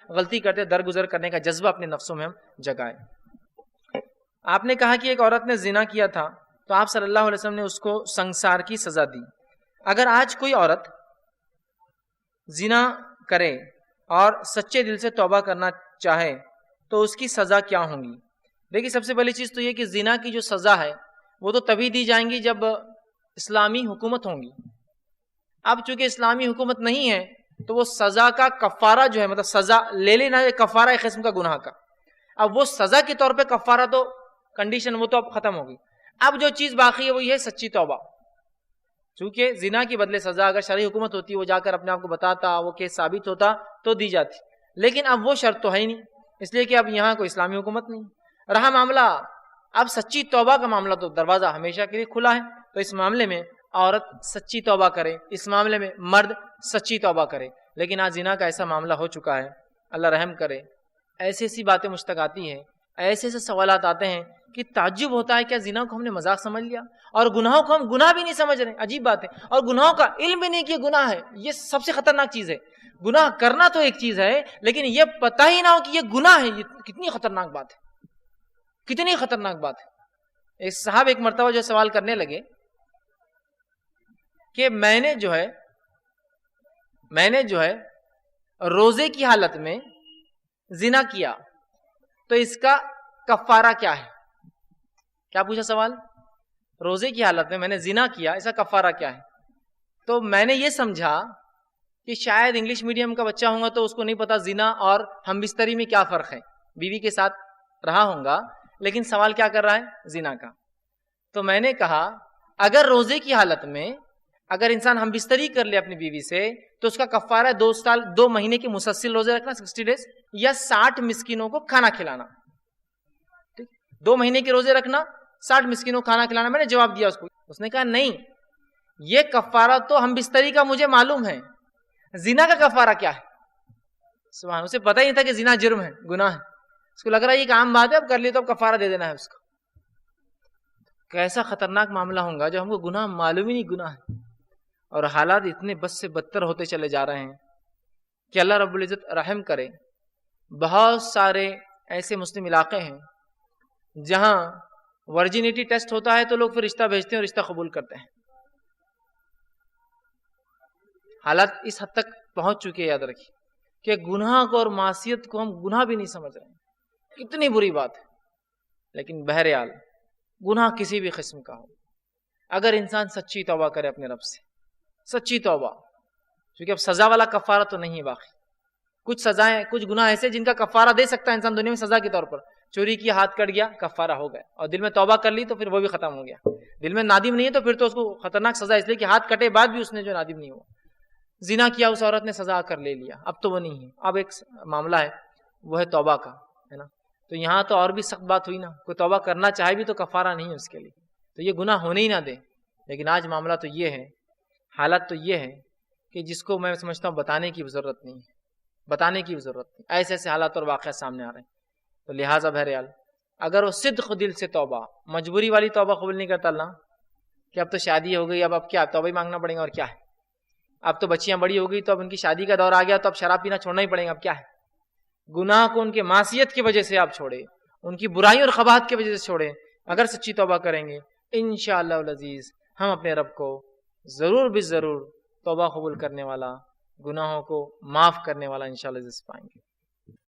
غلطی کرتے درگزر کرنے کا جذبہ اپنے نفسوں میں ہم جگائیں۔ آپ نے کہا کہ ایک عورت نے زنا کیا تھا تو آپ صلی اللہ علیہ وسلم نے اس کو سنگسار کی سزا دی۔ اگر آج کوئی عورت زنا کرے اور سچے دل سے توبہ کرنا چاہے تو اس کی سزا کیا ہوں گی؟ دیکھیے، سب سے پہلی چیز تو یہ کہ زنا کی جو سزا ہے وہ تو تبھی دی جائیں گی جب اسلامی حکومت ہوں گی۔ اب چونکہ اسلامی حکومت نہیں ہے تو وہ سزا کا کفارہ جو ہے، مطلب سزا لے لینا ہے، کفارہ ایک قسم کا گناہ کا، اب وہ سزا کے طور پہ کفارہ تو کنڈیشن وہ تو اب ختم ہوگی۔ اب جو چیز باقی ہے وہ یہ ہے سچی توبہ۔ چونکہ زنا کی بدلے سزا اگر شرعی حکومت ہوتی، وہ جا کر اپنے آپ کو بتاتا، وہ کیس ثابت ہوتا تو دی جاتی، لیکن اب وہ شرط تو ہے ہی نہیں، اس لیے کہ اب یہاں کوئی اسلامی حکومت نہیں۔ رہا معاملہ اب سچی توبہ کا معاملہ، تو دروازہ ہمیشہ کے لیے کھلا ہے، تو اس معاملے میں عورت سچی توبہ کرے، اس معاملے میں مرد سچی توبہ کرے۔ لیکن آج زنا کا ایسا معاملہ ہو چکا ہے، اللہ رحم کرے، ایسی ایسی باتیں مشتق آتی ہیں، ایسے ایسے سوالات آتے ہیں کہ تعجب ہوتا ہے، کیا زنا کو ہم نے مذاق سمجھ لیا اور گناہوں کو ہم گناہ بھی نہیں سمجھ رہے؟ عجیب بات ہے، اور گناہوں کا علم بھی نہیں کہ گناہ ہے۔ یہ سب سے خطرناک چیز ہے، گناہ کرنا تو ایک چیز ہے لیکن یہ پتہ ہی نہ ہو کہ یہ گناہ ہے، یہ کتنی خطرناک بات ہے، کتنی خطرناک بات ہے۔ ایک صاحب ایک مرتبہ جو سوال کرنے لگے کہ میں نے جو ہے روزے کی حالت میں زنا کیا تو اس کا کفارہ کیا ہے؟ کیا پوچھا سوال؟ روزے کی حالت میں نے زنا کیا، اس کا کفارہ کیا ہے؟ تو میں نے یہ سمجھا کہ شاید انگلش میڈیم کا بچہ ہوں گا تو اس کو نہیں پتا زنا اور ہم بستری میں کیا فرق ہے، بیوی کے ساتھ رہا ہوں گا لیکن سوال کیا کر رہا ہے؟ زنا کا۔ تو میں نے کہا اگر روزے کی حالت میں اگر انسان ہم بستری کر لے اپنی بیوی سے تو اس کا کفارہ 2 مہینے کے مسلسل روزے رکھنا 60 ڈیز یا 60 مسکینوں کو کھانا کھلانا۔ 2 مہینے کے روزے رکھنا، 60 مسکینوں کو کھانا کھلانا۔ میں نے جواب دیا اس کو، اس نے کہا نہیں، یہ کفارہ تو ہم بستری کا مجھے معلوم ہے، زنا کا کفارہ کیا ہے؟ سبحان، اسے پتہ ہی نہیں تھا کہ زنا جرم ہے، گناہ ہے، اس کو لگ رہا ہے یہ ایک عام بات ہے، اب کر لی تو اب کفارہ دے دینا ہے اس کو۔ کیسا خطرناک معاملہ ہوگا جب ہم کو گناہ معلوم ہی نہیں گناہ ہے، اور حالات اتنے بد سے بدتر ہوتے چلے جا رہے ہیں کہ اللہ رب العزت رحم کرے۔ بہت سارے ایسے مسلم علاقے ہیں جہاں ورجینٹی ٹیسٹ ہوتا ہے تو لوگ پھر رشتہ بھیجتے ہیں اور رشتہ قبول کرتے ہیں۔ حالات اس حد تک پہنچ چکے ہیں، یاد رکھیے کہ گناہ کو اور معصیت کو ہم گناہ بھی نہیں سمجھ رہے ہیں، کتنی بری بات ہے۔ لیکن بہرحال گناہ کسی بھی قسم کا ہو، اگر انسان سچی توبہ کرے اپنے رب سے، سچی توبہ، کیونکہ اب سزا والا کفارہ تو نہیں ہے باقی۔ کچھ سزائیں، کچھ گناہ ایسے جن کا کفارہ دے سکتا ہے انسان دنیا میں سزا کے طور پر، چوری کی ہاتھ کٹ گیا کفارہ ہو گیا، اور دل میں توبہ کر لی تو پھر وہ بھی ختم ہو گیا۔ دل میں نادم نہیں ہے تو پھر تو اس کو خطرناک سزا، اس لیے کہ ہاتھ کٹے بعد بھی اس نے جو نادم نہیں ہوا۔ زنا کیا اس عورت نے، سزا کر لے لیا، اب تو وہ نہیں ہے، اب ایک معاملہ ہے وہ ہے توبہ کا، ہے نا۔ تو یہاں تو اور بھی سخت بات ہوئی نا، کوئی توبہ کرنا چاہے بھی تو کفارہ نہیں ہے اس کے لیے، تو یہ گناہ ہونے ہی نہ دے۔ لیکن آج معاملہ تو یہ ہے، حالت تو یہ ہے کہ جس کو میں سمجھتا ہوں بتانے کی ضرورت نہیں ہے، بتانے کی ضرورت نہیں، ایسے ایسے حالات اور واقعات سامنے آ رہے ہیں۔ تو لہٰذا بہرحال اگر وہ صدق دل سے توبہ، مجبوری والی توبہ قبول نہیں کرتا اللہ کہ اب تو شادی ہو گئی، اب کیا توبہ ہی مانگنا پڑے گا، اور کیا ہے، اب تو بچیاں بڑی ہو گئی تو اب ان کی شادی کا دور آ گیا تو اب شراب پینا چھوڑنا ہی پڑے گا، اب کیا ہے۔ گناہ کو ان کے معصیت کی وجہ سے آپ چھوڑے، ان کی برائیوں اور قباحت کی وجہ سے چھوڑے، اگر سچی توبہ کریں گے انشاءاللہ العزیز ہم اپنے رب کو ضرور بھی ضرور توبہ قبول کرنے والا، گناہوں کو معاف کرنے والا انشاءاللہ عزیز پائیں گے۔